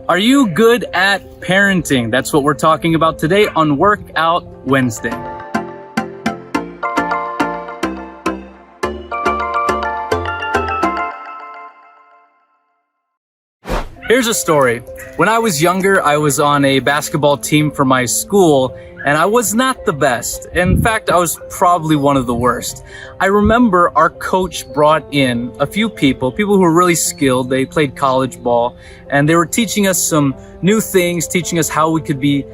Are you good at parenting? That's what we're talking about today on Workout Wednesday. Here's a story. When I was younger, I was on a basketball team for my school, and I was not the best. In fact, I was probably one of the worst. I remember our coach brought in a few people who were really skilled. They played college ball, and they were teaching us some new things, teaching us how we could be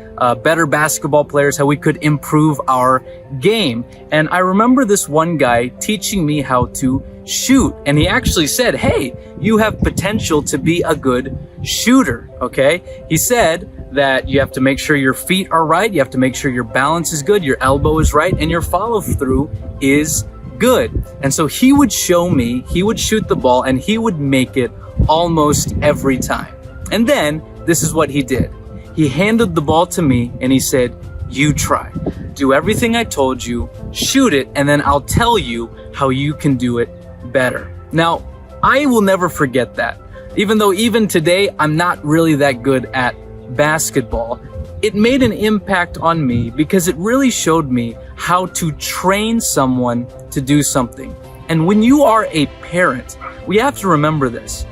better basketball players, how we could improve our game. And I remember this one guy teaching me how to shoot, and he actually said, "Hey, you have potential to be a good shooter." Okay, he said that you have to make sure your feet are right, you have to make sure your balance is good, your elbow is right, and your follow through is good. And so he would show me, he would shoot the ball, and he would make it almost every time. And then this is what he did. He handed the ball to me and he said, "You try. Do everything I told you, shoot it, and then I'll tell you how you can do it better." Now, I will never forget that. Even though even today, I'm not really that good at basketball, it made an impact on me because it really showed me how to train someone to do something. And when you are a parent, we have to remember this.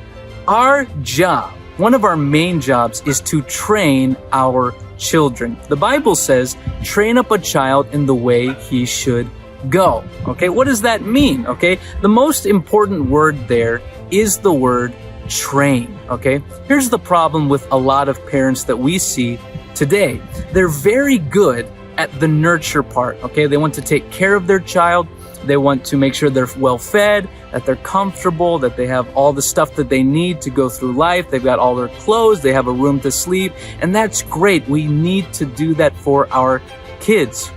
Our job, one of our main jobs, is to train our children. The Bible says, train up a child in the way he should go. Okay, what does that mean? Okay, the most important word there is the word train. Okay, here's the problem with a lot of parents that we see today. They're very good at the nurture part. Okay, they want to take care of their child. They want to make sure they're well fed, that they're comfortable, that they have all the stuff that they need to go through life. They've got all their clothes, they have a room to sleep, and that's great. We need to do that for our kids.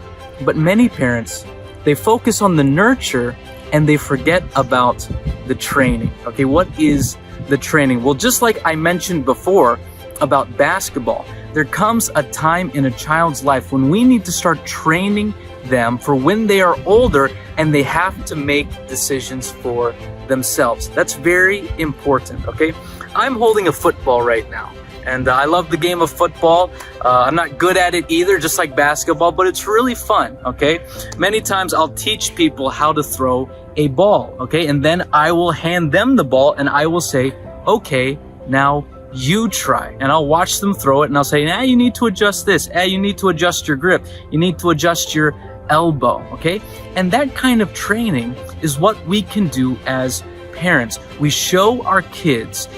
But many parents, they focus on the nurture and they forget about the training. Okay, what is the training? Well, just like I mentioned before about basketball, there comes a time in a child's life when we need to start training them for when they are older and they have to make decisions for themselves. That's very important, okay? I'm holding a football right now, and I love the game of football. I'm not good at it either, just like basketball, but it's really fun, okay? Many times I'll teach people how to throw a ball, okay? And then I will hand them the ball and I will say, "Okay, now you try." And I'll watch them throw it and I'll say, "You need to adjust this. You need to adjust your grip. You need to adjust your elbow," okay? And that kind of training is what we can do as parents. We show our kids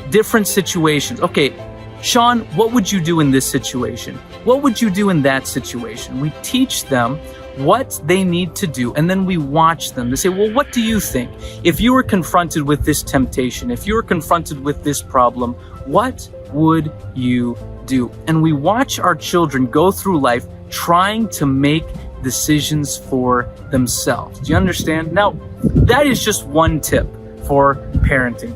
different situations. Okay, Sean, what would you do in this situation? What would you do in that situation? We teach them what they need to do, and then we watch them. They say, "Well, what do you think? If you were confronted with this temptation, if you were confronted with this problem, what would you do?" And we watch our children go through life trying to make decisions for themselves. Do you understand? Now, that is just one tip for parenting.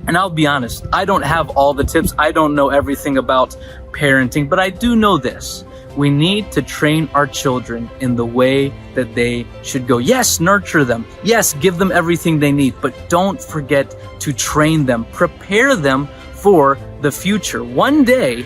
And I'll be honest, I don't have all the tips. I don't know everything about parenting, but I do know this. We need to train our children in the way that they should go. Yes, nurture them. Yes, give them everything they need, but don't forget to train them. Prepare them for the future. One day,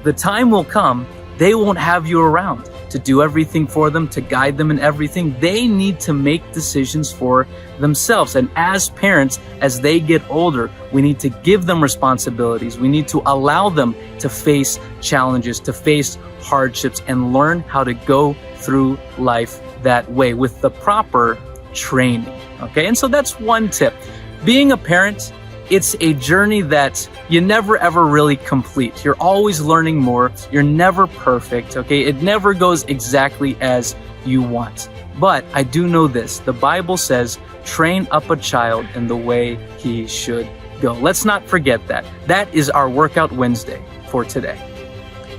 the time will come, they won't have you around to do everything for them, to guide them in everything. They need to make decisions for themselves. And as parents, as they get older, we need to give them responsibilities. We need to allow them to face challenges, to face hardships, and learn how to go through life that way with the proper training. Okay, and so that's one tip. Being a parent, it's a journey that you never ever really complete. You're always learning more. You're never perfect, okay? It never goes exactly as you want. But I do know this. The Bible says, train up a child in the way he should go. Let's not forget that. That is our Workout Wednesday for today.